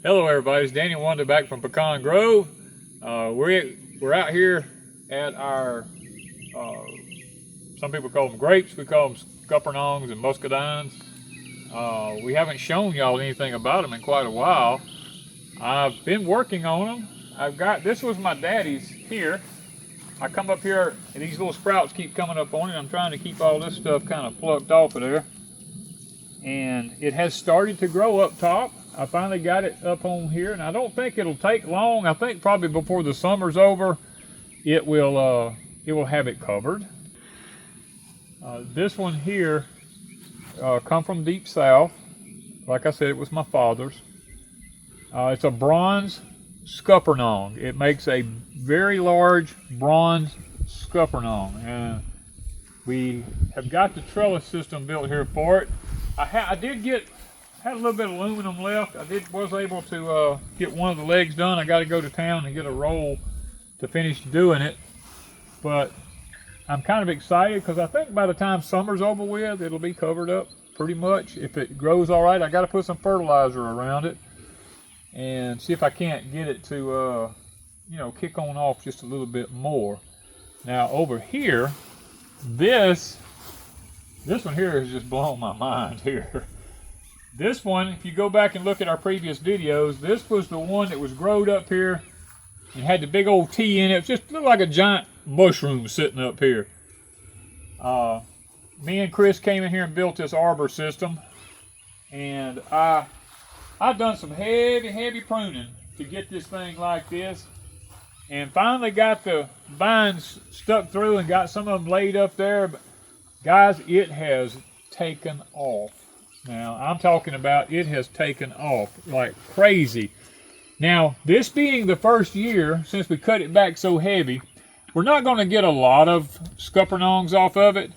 Hello everybody, it's Danny and Wanda back from Pecan Grove. We're out here at our, some people call them grapes, we call them Scuppernongs and Muscadines. We haven't shown y'all anything about them in quite a while. I've been working on them. This was my daddy's here. I come up here and these little sprouts keep coming up on it. I'm trying to keep all this stuff kind of plucked off of there. And it has started to grow up top. I finally got it up on here, and I don't think it'll take long. I think probably before the summer's over, it will have it covered. This one here come from deep south. Like I said, it was my father's. It's a bronze Scuppernong. It makes a very large bronze Scuppernong, and we have got the trellis system built here for it. I had a little bit of aluminum left. I was able to get one of the legs done. I got to go to town and get a roll to finish doing it. But I'm kind of excited because I think by the time summer's over with, it'll be covered up pretty much. If it grows all right, I got to put some fertilizer around it and see if I can't get it to, kick on off just a little bit more. Now over here, this one here has just blown my mind here. This one, if you go back and look at our previous videos, this was the one that was growed up here and had the big old T in it. It just looked like a giant mushroom sitting up here. Me and Chris came in here and built this arbor system, and I've done some heavy pruning to get this thing like this, and finally got the vines stuck through and got some of them laid up there. But guys, it has taken off. Now, I'm talking about it has taken off like crazy. Now, this being the first year since we cut it back so heavy, we're not going to get a lot of Scuppernongs off of it.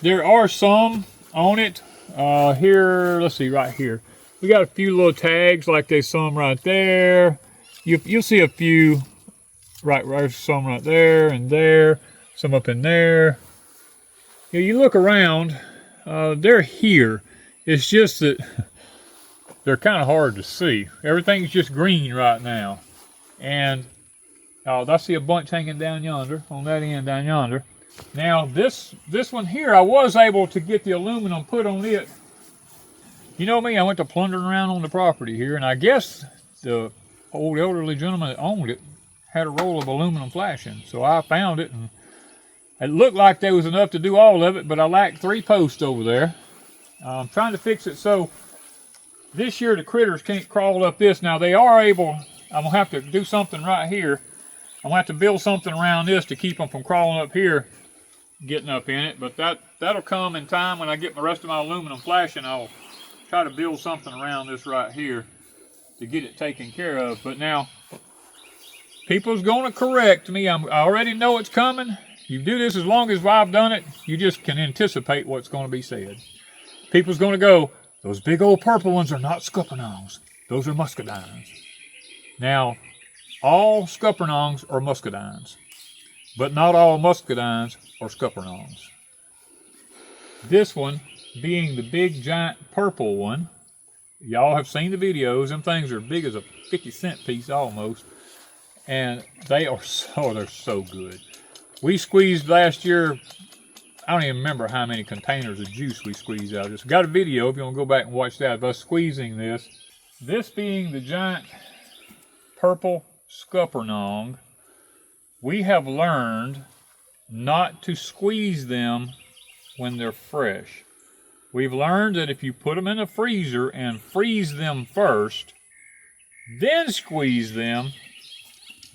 There are some on it. Here, let's see, right here. We got a few little tags, like there's some right there. You'll see a few, right, there's some right there and there, some up in there. You look around, they're here. It's just that they're kind of hard to see. Everything's just green right now. And I see a bunch hanging down yonder, on that end down yonder. Now this one here, I was able to get the aluminum put on it. You know me, I went to plundering around on the property here, and I guess the old elderly gentleman that owned it had a roll of aluminum flashing. So I found it, and it looked like there was enough to do all of it, but I lacked 3 posts over there. I'm trying to fix it so this year the critters can't crawl up this. Now they are able, I'm going to have to do something right here. I'm going to have to build something around this to keep them from crawling up here, getting up in it. But that'll come in time when I get the rest of my aluminum flashing. I'll try to build something around this right here to get it taken care of. But now, people's going to correct me. I already know it's coming. You do this as long as I've done it, you just can anticipate what's going to be said. People's going to go, those big old purple ones are not Scuppernongs. Those are Muscadines. Now, all Scuppernongs are Muscadines, but not all Muscadines are Scuppernongs. This one, being the big giant purple one, y'all have seen the videos. Them things are big as a 50-cent piece almost, and they're so good. We squeezed last year, I don't even remember how many containers of juice we squeezed out of this. Got a video if you want to go back and watch that of us squeezing this. This being the giant purple Scuppernong, we have learned not to squeeze them when they're fresh. We've learned that if you put them in the freezer and freeze them first, then squeeze them,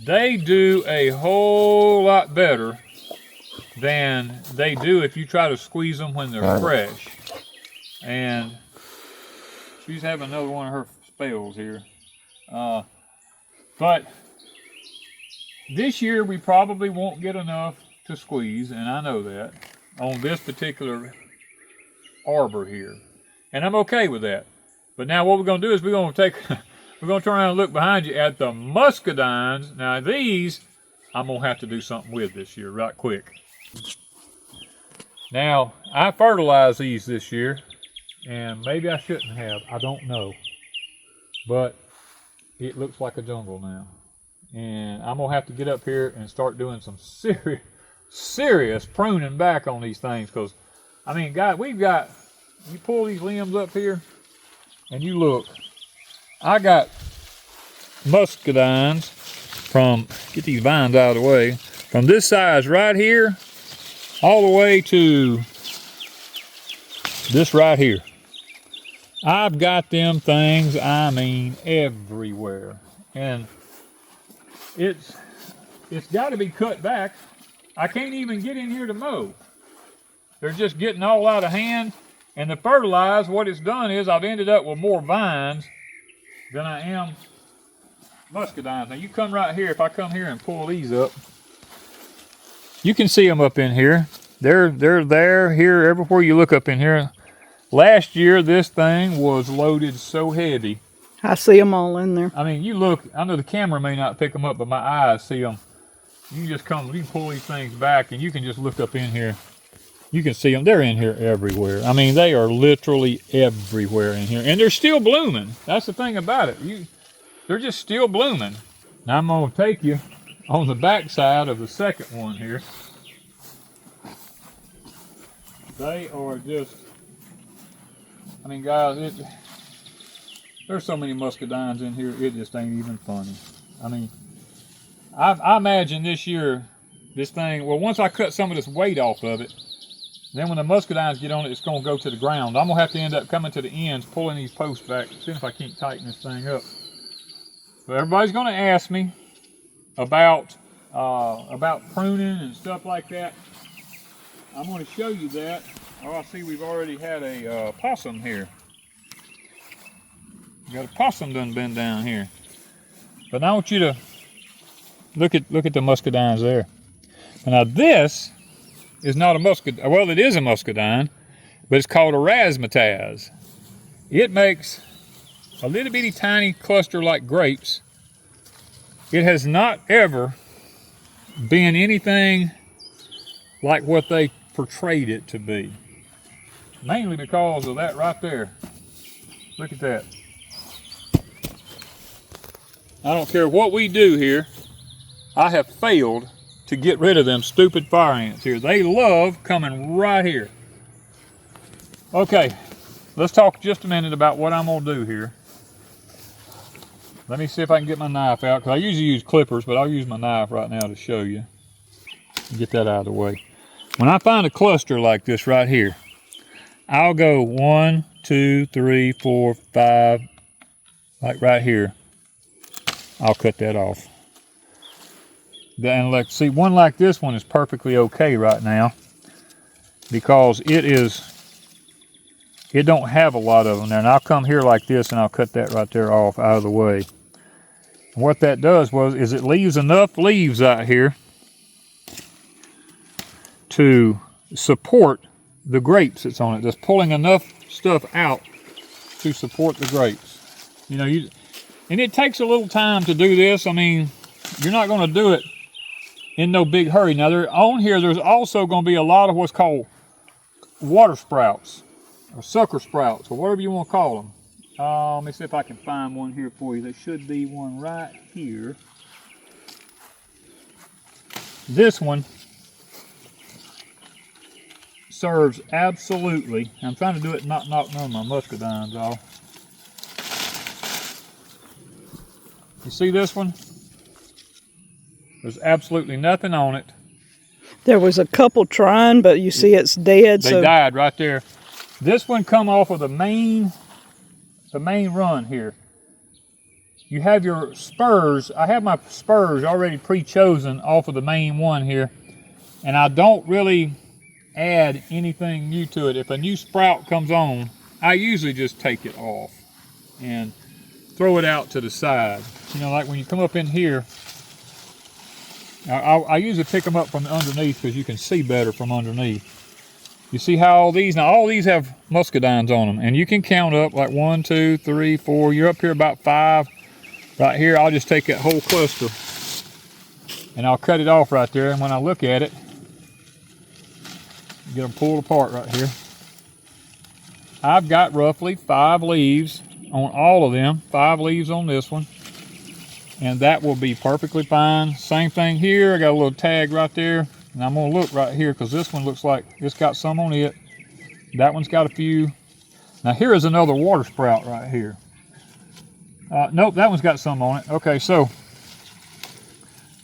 they do a whole lot better than they do if you try to squeeze them when they're fresh. And she's having another one of her spells here. But this year we probably won't get enough to squeeze, and I know that, on this particular arbor here. And I'm okay with that. But now what we're going to do is we're going to turn around and look behind you at the Muscadines. Now these, I'm going to have to do something with this year right quick. Now, I fertilized these this year, and maybe I shouldn't have. I don't know. But it looks like a jungle now. And I'm gonna have to get up here and start doing some serious pruning back on these things, because I mean, guys, you pull these limbs up here and you look, I got muscadines from, get these vines out of the way, from this size right here all the way to this right here. I've got them things, I mean, everywhere. And it's got to be cut back. I can't even get in here to mow. They're just getting all out of hand. And the fertilize, what it's done is I've ended up with more vines than I am muscadines. Now you come right here, if I come here and pull these up, you can see them up in here. They're there, here, everywhere you look up in here. Last year, this thing was loaded so heavy. I see them all in there. I mean, you look, I know the camera may not pick them up, but my eyes see them. You can just come, you can pull these things back and you can just look up in here. You can see them, they're in here everywhere. I mean, they are literally everywhere in here. And they're still blooming. That's the thing about it. They're just still blooming. Now I'm gonna take you on the back side of the second one here. They are just, I mean, guys, there's so many muscadines in here, it just ain't even funny. I mean, I imagine this year, this thing, well, once I cut some of this weight off of it, then when the muscadines get on it, it's going to go to the ground. I'm going to have to end up coming to the ends, pulling these posts back, seeing if I can't tighten this thing up. But everybody's going to ask me about pruning and stuff like that. I'm going to show you that. Oh, I see we've already had a possum here. We got a possum done been down here. But I want you to look at the muscadines there. Now this is not a muscadine. Well, it is a muscadine, but it's called a razzmatazz. It makes a little bitty tiny cluster like grapes. It has not ever been anything like what they portrayed it to be. Mainly because of that right there. Look at that. I don't care what we do here, I have failed to get rid of them stupid fire ants here. They love coming right here. Okay, let's talk just a minute about what I'm gonna do here. Let me see if I can get my knife out, because I usually use clippers, but I'll use my knife right now to show you. Get that out of the way. When I find a cluster like this right here, I'll go 1, 2, 3, 4, 5, like right here. I'll cut that off. And like, see, one like this one is perfectly okay right now, because it don't have a lot of them there. And I'll come here like this and I'll cut that right there off out of the way. And what that does is it leaves enough leaves out here to support the grapes that's on it. Just pulling enough stuff out to support the grapes. You know, and it takes a little time to do this. I mean, you're not going to do it in no big hurry. Now, on here, there's also going to be a lot of what's called water sprouts, or sucker sprouts, or whatever you want to call them. Let me see if I can find one here for you. There should be one right here. This one serves absolutely. I'm trying to do it not knock none of my muscadines off. You see this one? There's absolutely nothing on it. There was a couple trying, but you see it's dead. They died right there. This one come off of the main run here. You have your spurs. I have my spurs already pre-chosen off of the main one here. And I don't really add anything new to it. If a new sprout comes on, I usually just take it off and throw it out to the side. You know, like when you come up in here, I usually pick them up from underneath because you can see better from underneath. You see how all these have muscadines on them, and you can count up like 1, 2, 3, 4. You're up here about 5. Right here, I'll just take that whole cluster and I'll cut it off right there. And when I look at it, get them pulled apart right here. I've got roughly 5 leaves on all of them. 5 leaves on this one. and that will be perfectly fine. Same thing here. I got a little tag right there, and I'm gonna look right here because this one looks like it's got some on it. That one's got a few. Now here is another water sprout right here. Nope, that one's got some on it. Okay, so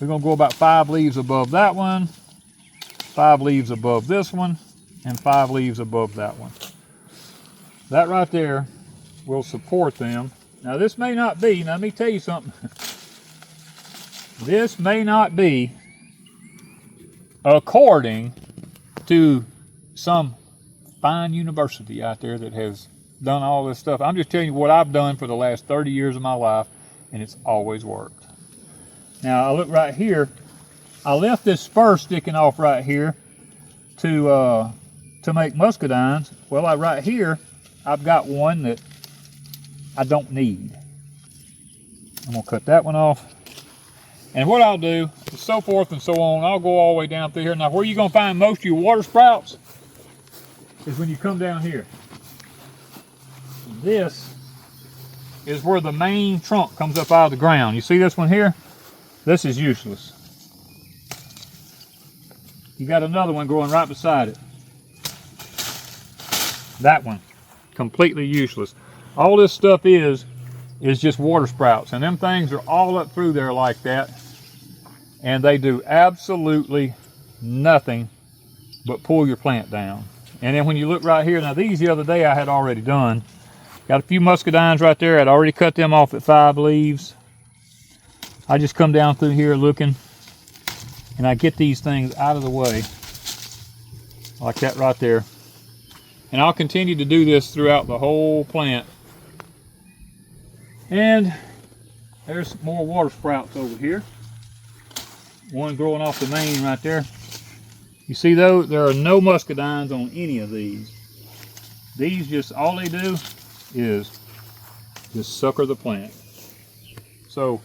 we're gonna go about 5 leaves above that one, 5 leaves above this one, and 5 leaves above that one. That right there will support them. Now this may not be, now let me tell you something. This may not be according to some fine university out there that has done all this stuff. I'm just telling you what I've done for the last 30 years of my life, and it's always worked. Now I look right here. I left this spur sticking off right here to make muscadines. Well, right here, I've got one that I don't need. I'm gonna cut that one off. And what I'll do is so forth and so on. I'll go all the way down through here. Now where you're gonna find most of your water sprouts is when you come down here. This is where the main trunk comes up out of the ground. You see this one here? This is useless. You got another one growing right beside it. That one, completely useless. All this stuff is just water sprouts, and them things are all up through there like that, and they do absolutely nothing but pull your plant down. And then when you look right here, now these the other day I had already done. Got a few muscadines right there. I'd already cut them off at 5 leaves. I just come down through here looking, and I get these things out of the way like that right there. And I'll continue to do this throughout the whole plant. And there's more water sprouts over here. One growing off the main right there. You see though, there are no muscadines on any of these. These just, all they do is just sucker the plant. So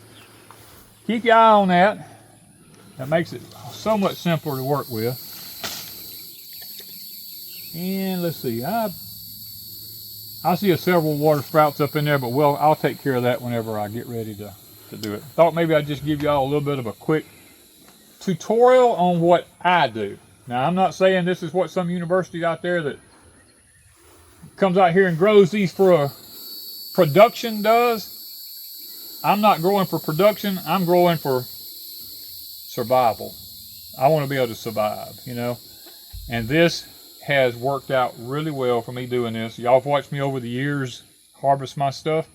keep your eye on that. That makes it so much simpler to work with. And let's see, I see several water sprouts up in there, but well, I'll take care of that whenever I get ready to do it. Thought maybe I'd just give y'all a little bit of a quick tutorial on what I do. Now, I'm not saying this is what some university out there that comes out here and grows these for a production does. I'm not growing for production. I'm growing for survival. I want to be able to survive, you know. And this has worked out really well for me doing this. Y'all have watched me over the years harvest my stuff.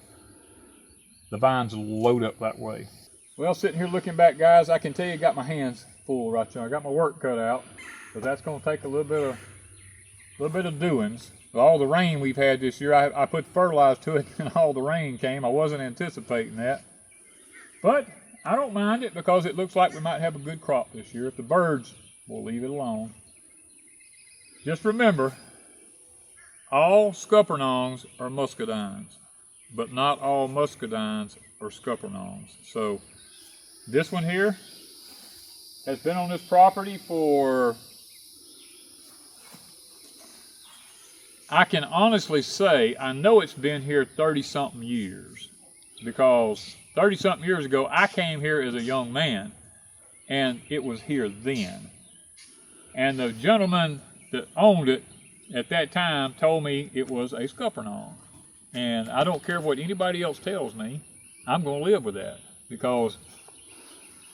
The vines load up that way. Well, sitting here looking back, guys, I can tell you I got my hands full right now. I got my work cut out, but that's going to take a little bit of doings. With all the rain we've had this year, I put fertilizer to it, and all the rain came. I wasn't anticipating that, but I don't mind it because it looks like we might have a good crop this year. If the birds will leave it alone. Just remember, all Scuppernongs are muscadines, but not all muscadines are Scuppernongs. So this one here has been on this property for, I can honestly say, I know it's been here 30-something years, because 30-something years ago, I came here as a young man, and it was here then. And the gentleman that owned it at that time told me it was a Scuppernong. And I don't care what anybody else tells me, I'm going to live with that, because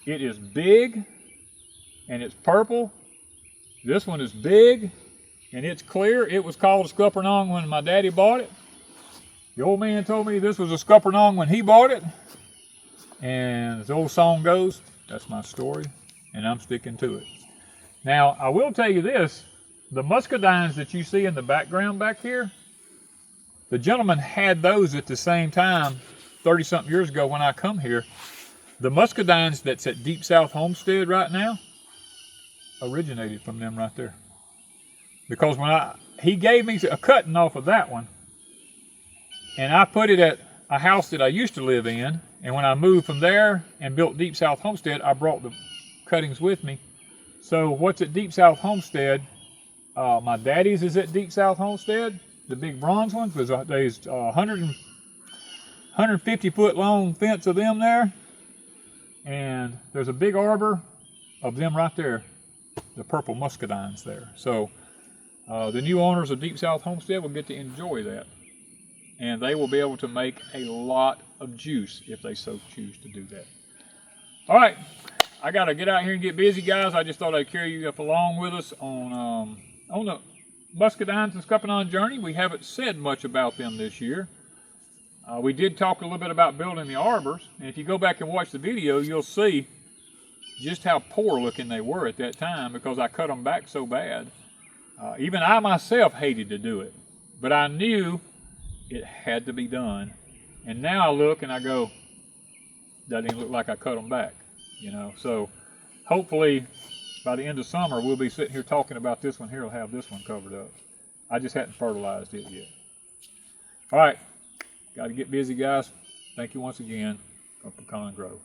it is big and it's purple. This one is big and it's clear. It was called a Scuppernong when my daddy bought it. The old man told me this was a Scuppernong when he bought it. And as the old song goes, that's my story, and I'm sticking to it. Now, I will tell you this, the muscadines that you see in the background back here, the gentleman had those at the same time 30-something years ago when I come here. The muscadines that's at Deep South Homestead right now originated from them right there. Because when he gave me a cutting off of that one, and I put it at a house that I used to live in, and when I moved from there and built Deep South Homestead, I brought the cuttings with me. So what's at Deep South Homestead, my daddy's is at Deep South Homestead, the big bronze ones. There's 150 foot long fence of them there. And there's a big arbor of them right there, the purple muscadines there. So the new owners of Deep South Homestead will get to enjoy that. And they will be able to make a lot of juice if they so choose to do that. All right, I got to get out here and get busy, guys. I just thought I'd carry you up along with us on the Muscadines and Scuppernong journey. We haven't said much about them this year. We did talk a little bit about building the arbors, and if you go back and watch the video, you'll see just how poor looking they were at that time because I cut them back so bad. Even I myself hated to do it, but I knew it had to be done. And now I look and I go, doesn't even look like I cut them back, you know. So hopefully by the end of summer, we'll be sitting here talking about this one here. We'll have this one covered up. I just hadn't fertilized it yet. All right, got to get busy, guys. Thank you once again from Pecan Grove.